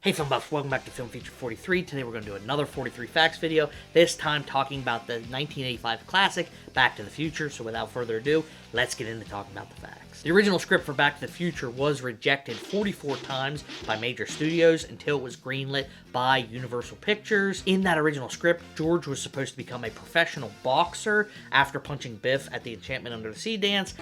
Hey film buffs, welcome back to Film Feature 43. Today we're going to do another 43 Facts video, this time talking about the 1985 classic, Back to the Future. So without further ado, let's get into talking about the facts. The original script for Back to the Future was rejected 44 times by major studios until it was greenlit by Universal Pictures. In that original script, George was supposed to become a professional boxer after punching Biff at the Enchantment Under the Sea dance.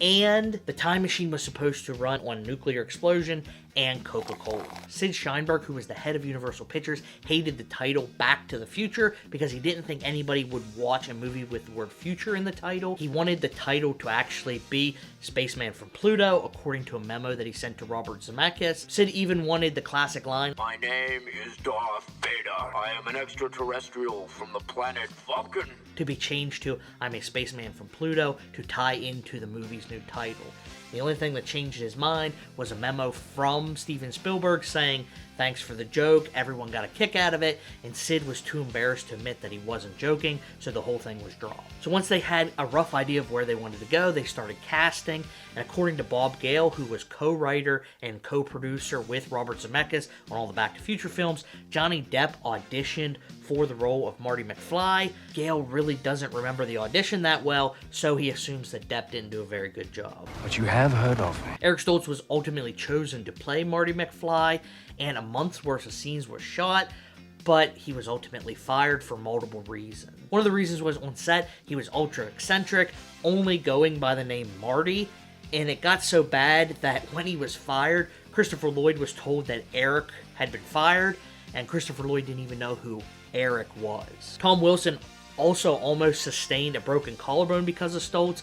And the time machine was supposed to run on nuclear explosion and Coca-Cola. Sid Sheinberg, who was the head of Universal Pictures, hated the title Back to the Future because he didn't think anybody would watch a movie with the word future in the title. He wanted the title to actually be Spaceman from Pluto, according to a memo that he sent to Robert Zemeckis. Sid even wanted the classic line, "My name is Darth Vader. I am an extraterrestrial from the planet Vulcan," to be changed to I'm a Spaceman from Pluto to tie into the movie's new title. The only thing that changed his mind was a memo from Steven Spielberg saying, "Thanks for the joke, everyone got a kick out of it," and Sid was too embarrassed to admit that he wasn't joking, so the whole thing was dropped. So once they had a rough idea of where they wanted to go, they started casting, and according to Bob Gale, who was co-writer and co-producer with Robert Zemeckis on all the Back to the Future films, Johnny Depp auditioned for the role of Marty McFly. Gale really doesn't remember the audition that well, so he assumes that Depp didn't do a very good job. But you have heard of me. Eric Stoltz was ultimately chosen to play Marty McFly, and a month's worth of scenes were shot, but he was ultimately fired for multiple reasons. One of the reasons was on set, he was ultra eccentric, only going by the name Marty, and it got so bad that when he was fired, Christopher Lloyd was told that Eric had been fired, and Christopher Lloyd didn't even know who Eric was. Tom Wilson also almost sustained a broken collarbone because of Stoltz.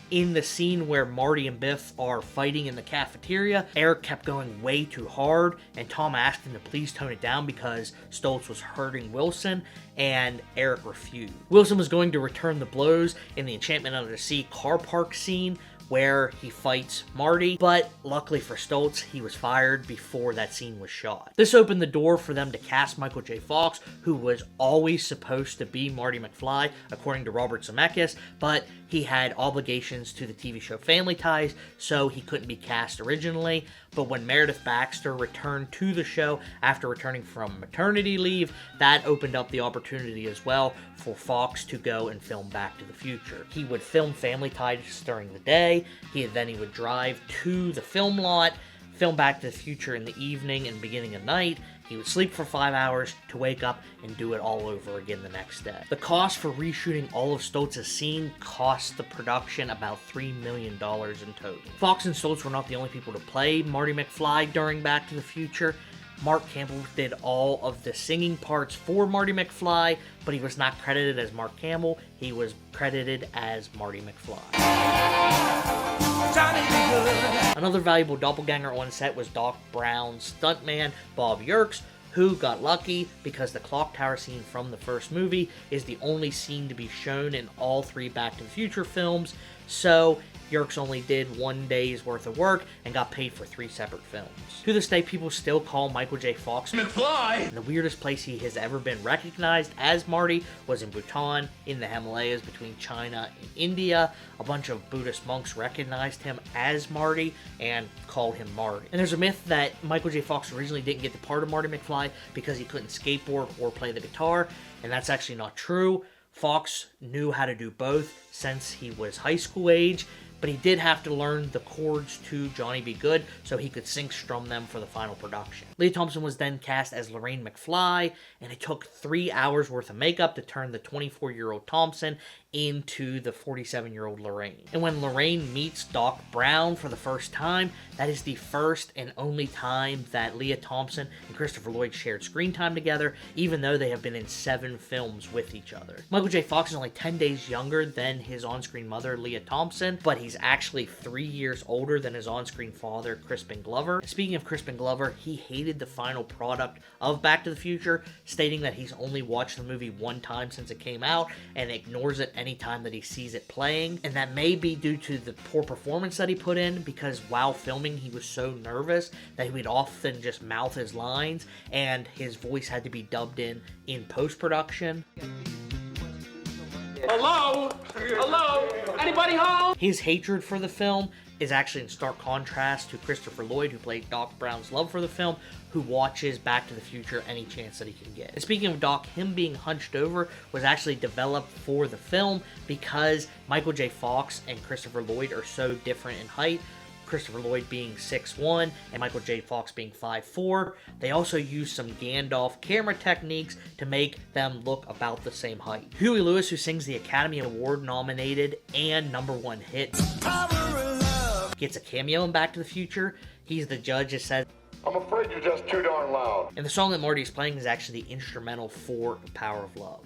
In the scene where Marty and Biff are fighting in the cafeteria, Eric kept going way too hard, and Tom asked him to please tone it down because Stoltz was hurting Wilson, and Eric refused. Wilson was going to return the blows in the Enchantment Under the Sea car park scene where he fights Marty, but luckily for Stoltz, he was fired before that scene was shot. This opened the door for them to cast Michael J. Fox, who was always supposed to be Marty McFly, according to Robert Zemeckis, but he had obligations to the TV show Family Ties, so he couldn't be cast originally. But when Meredith Baxter returned to the show after returning from maternity leave, that opened up the opportunity as well for Fox to go and film Back to the Future. He would film Family Ties during the day, then he would drive to the film lot, film Back to the Future in the evening and beginning of night. He would sleep for 5 hours to wake up and do it all over again the next day. The cost for reshooting all of Stoltz's scene cost the production about $3 million in total. Fox and Stoltz were not the only people to play Marty McFly during Back to the Future. Mark Campbell did all of the singing parts for Marty McFly, but he was not credited as Mark Campbell. He was credited as Marty McFly. Another valuable doppelganger on set was Doc Brown's stuntman, Bob Yerkes, who got lucky because the clock tower scene from the first movie is the only scene to be shown in all three Back to the Future films, so Yerkes only did 1 day's worth of work and got paid for 3 separate films. To this day, people still call Michael J. Fox McFly, and the weirdest place he has ever been recognized as Marty was in Bhutan, in the Himalayas between China and India. A bunch of Buddhist monks recognized him as Marty and called him Marty. And there's a myth that Michael J. Fox originally didn't get the part of Marty McFly because he couldn't skateboard or play the guitar, and that's actually not true. Fox knew how to do both since he was high school age, but he did have to learn the chords to Johnny Be Good so he could sync strum them for the final production. Lea Thompson was then cast as Lorraine McFly, and it took 3 hours worth of makeup to turn the 24-year-old Thompson into the 47-year-old Lorraine. And when Lorraine meets Doc Brown for the first time, that is the first and only time that Lea Thompson and Christopher Lloyd shared screen time together, even though they have been in 7 films with each other. Michael J. Fox is only 10 days younger than his on-screen mother, Lea Thompson, but he's actually 3 years older than his on-screen father, Crispin Glover. Speaking of Crispin Glover, he hated the final product of Back to the Future, stating that he's only watched the movie 1 time since it came out and ignores it anytime that he sees it playing, and that may be due to the poor performance that he put in, because while filming he was so nervous that he would often just mouth his lines and his voice had to be dubbed in post-production. Hello? Hello? Anybody home? His hatred for the film is actually in stark contrast to Christopher Lloyd, who played Doc Brown's love for the film, who watches Back to the Future any chance that he can get. And speaking of Doc, him being hunched over was actually developed for the film because Michael J. Fox and Christopher Lloyd are so different in height. Christopher Lloyd being 6'1", and Michael J. Fox being 5'4". They also used some Gandalf camera techniques to make them look about the same height. Huey Lewis, who sings the Academy Award nominated and #1 hit, gets a cameo in Back to the Future. He's the judge that says, "I'm afraid you're just too darn loud." and the song that Marty is playing is actually the instrumental for The Power of Love.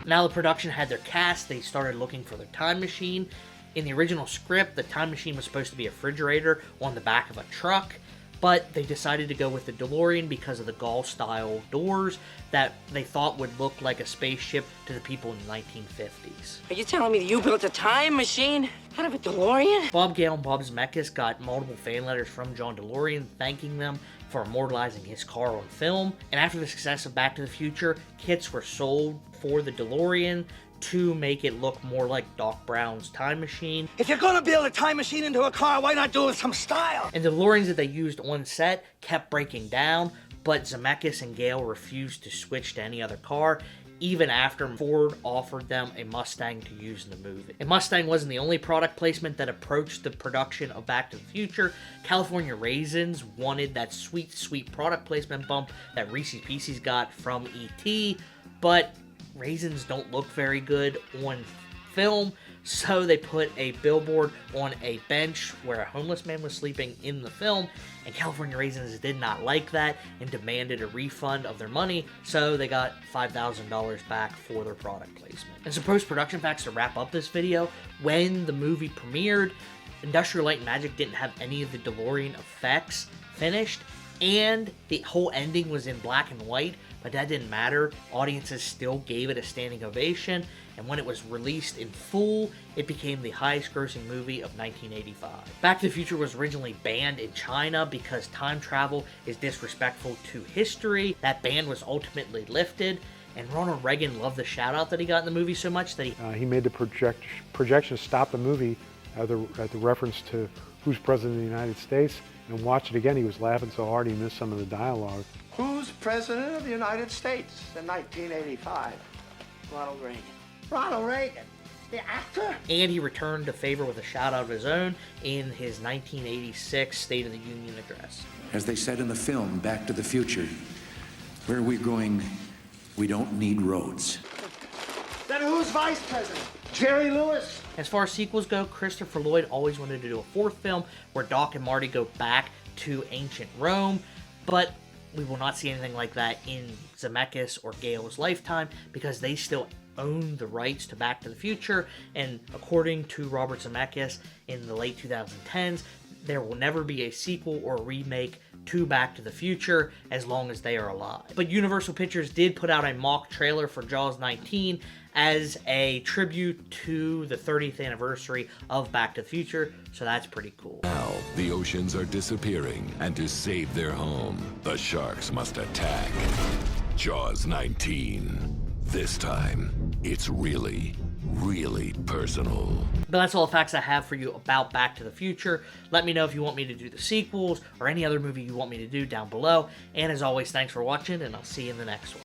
Now the production had their cast, they started looking for their time machine. In the original script, the time machine was supposed to be a refrigerator on the back of a truck, but they decided to go with the DeLorean because of the Gaulle-style doors that they thought would look like a spaceship to the people in the 1950s. Are you telling me that you built a time machine out of a DeLorean? Bob Gale and Bob Zemeckis got multiple fan letters from John DeLorean thanking them for immortalizing his car on film. And after the success of Back to the Future, kits were sold for the DeLorean to make it look more like Doc Brown's time machine. If you're gonna build a time machine into a car, why not do it with some style? And the DeLoreans that they used on set kept breaking down, but Zemeckis and Gale refused to switch to any other car, even after Ford offered them a Mustang to use in the movie. And Mustang wasn't the only product placement that approached the production of Back to the Future. California Raisins wanted that sweet, sweet product placement bump that Reese's Pieces got from E.T., but raisins don't look very good on film, so they put a billboard on a bench where a homeless man was sleeping in the film, and California Raisins did not like that and demanded a refund of their money, so they got $5,000 back for their product placement. And some post-production facts to wrap up this video: when the movie premiered, Industrial Light and Magic didn't have any of the DeLorean effects finished, and the whole ending was in black and white, but that didn't matter. Audiences still gave it a standing ovation, and when it was released in full, it became the highest grossing movie of 1985. Back to the Future was originally banned in China because time travel is disrespectful to history. That ban was ultimately lifted, and Ronald Reagan loved the shout out that he got in the movie so much that he made the projection stop the movie at the reference to who's president of the United States, and watch it again. He was laughing so hard he missed some of the dialogue. Who's president of the United States in 1985? Ronald Reagan. Ronald Reagan, the actor? and he returned to favor with a shout out of his own in his 1986 State of the Union address. As they said in the film Back to the Future, where we're going, we don't need roads. Then who's vice president? Jerry Lewis? As far as sequels go, Christopher Lloyd always wanted to do a fourth film where Doc and Marty go back to ancient Rome, but we will not see anything like that in Zemeckis or Gale's lifetime because they still own the rights to Back to the Future, and according to Robert Zemeckis in the late 2010s, there will never be a sequel or remake to Back to the Future as long as they are alive. But Universal Pictures did put out a mock trailer for Jaws 19 as a tribute to the 30th anniversary of Back to the Future, so that's pretty cool. Now, the oceans are disappearing, and to save their home, the sharks must attack. Jaws 19. This time, it's really, really personal. But that's all the facts I have for you about Back to the Future. Let me know if you want me to do the sequels or any other movie you want me to do down below. And as always, thanks for watching, and I'll see you in the next one.